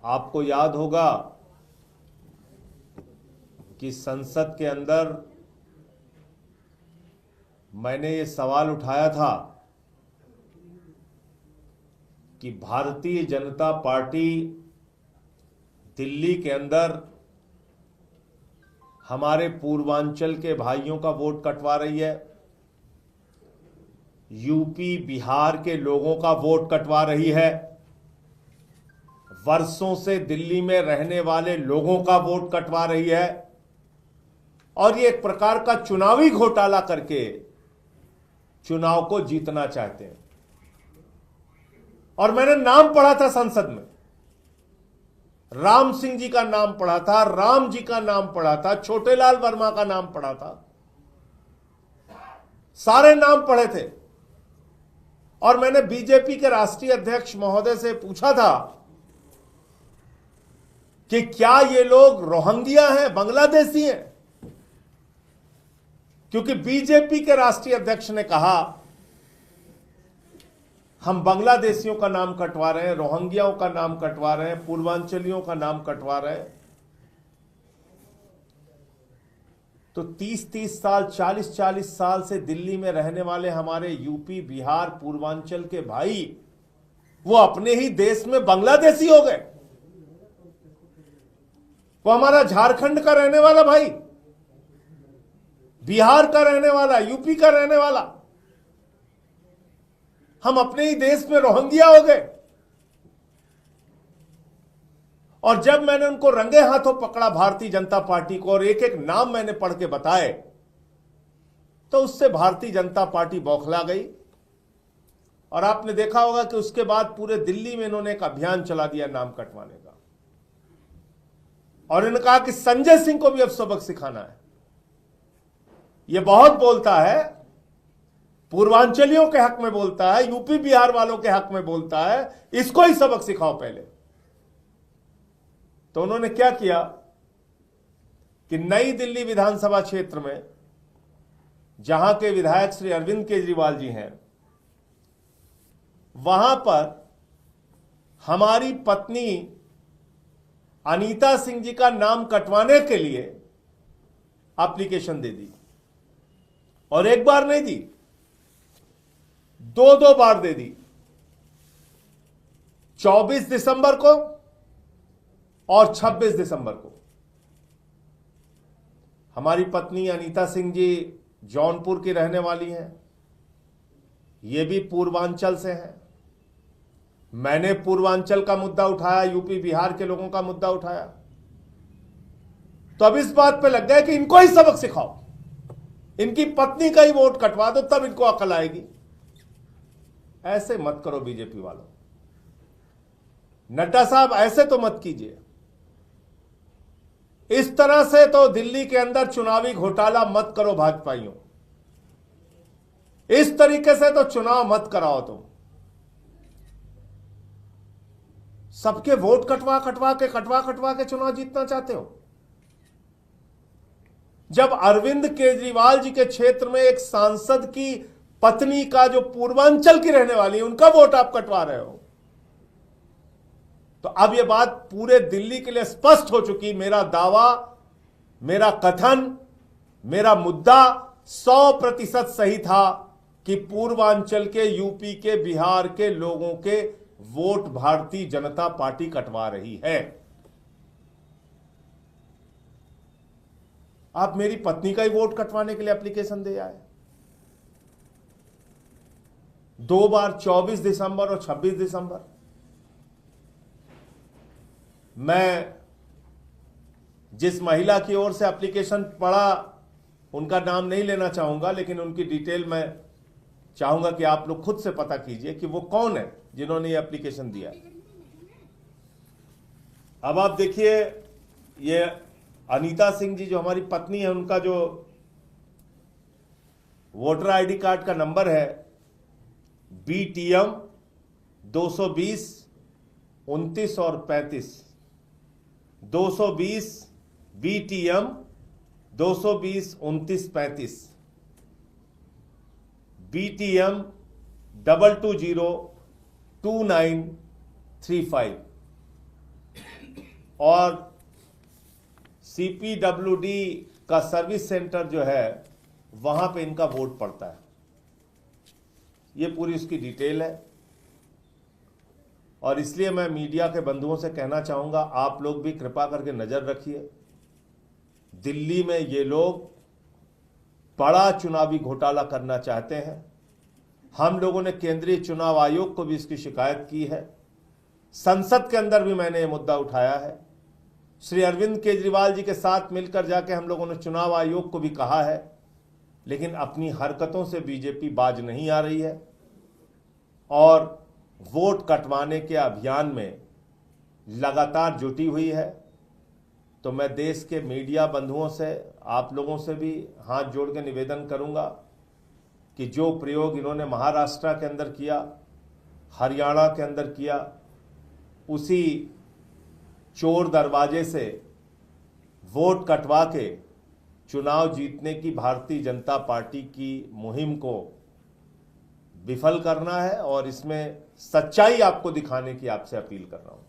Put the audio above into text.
आपको याद होगा कि संसद के अंदर मैंने ये सवाल उठाया था कि भारतीय जनता पार्टी दिल्ली के अंदर हमारे पूर्वांचल के भाइयों का वोट कटवा रही है, यूपी बिहार के लोगों का वोट कटवा रही है, वर्षों से दिल्ली में रहने वाले लोगों का वोट कटवा रही है और ये एक प्रकार का चुनावी घोटाला करके चुनाव को जीतना चाहते हैं। और मैंने नाम पढ़ा था संसद में, राम सिंह जी का नाम पढ़ा था, राम जी का नाम पढ़ा था, छोटेलाल वर्मा का नाम पढ़ा था, सारे नाम पढ़े थे। और मैंने बीजेपी के राष्ट्रीय अध्यक्ष महोदय से पूछा था कि क्या ये लोग रोहिंग्या हैं, बांग्लादेशी हैं? क्योंकि बीजेपी के राष्ट्रीय अध्यक्ष ने कहा हम बांग्लादेशियों का नाम कटवा रहे हैं, रोहिंग्याओं का नाम कटवा रहे हैं, पूर्वांचलियों का नाम कटवा रहे हैं। तो 30-30 साल, 40-40 साल से दिल्ली में रहने वाले हमारे यूपी बिहार पूर्वांचल के भाई वो अपने ही देश में बांग्लादेशी हो गए। वो हमारा झारखंड का रहने वाला भाई, बिहार का रहने वाला, यूपी का रहने वाला, हम अपने ही देश में रोहिंग्या हो गए। और जब मैंने उनको रंगे हाथों पकड़ा भारतीय जनता पार्टी को और एक एक नाम मैंने पढ़ के बताए, तो उससे भारतीय जनता पार्टी बौखला गई। और आपने देखा होगा कि उसके बाद पूरे दिल्ली में इन्होंने एक अभियान चला दिया नाम कटवाने का। और इन्होंने कहा कि संजय सिंह को भी अब सबक सिखाना है। यह बहुत बोलता है, पूर्वांचलियों के हक में बोलता है, यूपी बिहार वालों के हक में बोलता है, इसको ही सबक सिखाओ पहले। तो उन्होंने क्या किया कि नई दिल्ली विधानसभा क्षेत्र में जहां के विधायक श्री अरविंद केजरीवाल जी हैं, वहां पर हमारी पत्नी अनीता सिंह जी का नाम कटवाने के लिए एप्लीकेशन दे दी। और एक बार नहीं दी, दो बार दे दी। 24 दिसंबर को और 26 दिसंबर को। हमारी पत्नी अनीता सिंह जी जौनपुर की रहने वाली हैं, ये भी पूर्वांचल से हैं। मैंने पूर्वांचल का मुद्दा उठाया, यूपी बिहार के लोगों का मुद्दा उठाया। तो अब इस बात पे लग गए कि इनको ही सबक सिखाओ, इनकी पत्नी का ही वोट कटवा दो, तब इनको अकल आएगी। ऐसे मत करो बीजेपी वालों। नड्डा साहब ऐसे तो मत कीजिए। इस तरह से तो दिल्ली के अंदर चुनावी घोटाला मत करो भाजपाइयों। इस तरीके से तो चुनाव मत कराओ तुम। सबके वोट कटवा कटवा के चुनाव जीतना चाहते हो। जब अरविंद केजरीवाल जी के क्षेत्र में एक सांसद की पत्नी का, जो पूर्वांचल की रहने वाली है, उनका वोट आप कटवा रहे हो, तो अब यह बात पूरे दिल्ली के लिए स्पष्ट हो चुकी। मेरा दावा, मेरा कथन, मेरा मुद्दा 100% सही था कि पूर्वांचल के, यूपी के, बिहार के लोगों के वोट भारतीय जनता पार्टी कटवा रही है। आप मेरी पत्नी का ही वोट कटवाने के लिए एप्लीकेशन दे आए। 2 बार, 24 दिसंबर और 26 दिसंबर। मैं जिस महिला की ओर से एप्लीकेशन पढ़ा, उनका नाम नहीं लेना चाहूंगा, लेकिन उनकी डिटेल मैं चाहूंगा कि आप लोग खुद से पता कीजिए कि वो कौन है जिन्होंने ये एप्लीकेशन दिया। अब आप देखिए, ये अनीता सिंह जी जो हमारी पत्नी है, उनका जो वोटर आईडी कार्ड का नंबर है BTM 220 29 और 35, 220 BTM 220 29 35, BTM 220 2935। और CPWD का सर्विस सेंटर जो है वहां पे इनका वोट पड़ता है। ये पूरी उसकी डिटेल है। और इसलिए मैं मीडिया के बंधुओं से कहना चाहूंगा, आप लोग भी कृपा करके नजर रखिए। दिल्ली में ये लोग बड़ा चुनावी घोटाला करना चाहते हैं। हम लोगों ने केंद्रीय चुनाव आयोग को भी इसकी शिकायत की है। संसद के अंदर भी मैंने ये मुद्दा उठाया है। श्री अरविंद केजरीवाल जी के साथ मिलकर जाके हम लोगों ने चुनाव आयोग को भी कहा है, लेकिन अपनी हरकतों से बीजेपी बाज नहीं आ रही है और वोट कटवाने के अभियान में लगातार जुटी हुई है। तो मैं देश के मीडिया बंधुओं से, आप लोगों से भी हाथ जोड़ के निवेदन करूंगा कि जो प्रयोग इन्होंने महाराष्ट्र के अंदर किया, हरियाणा के अंदर किया, उसी चोर दरवाजे से वोट कटवा के चुनाव जीतने की भारतीय जनता पार्टी की मुहिम को विफल करना है और इसमें सच्चाई आपको दिखाने की आपसे अपील कर रहा हूं।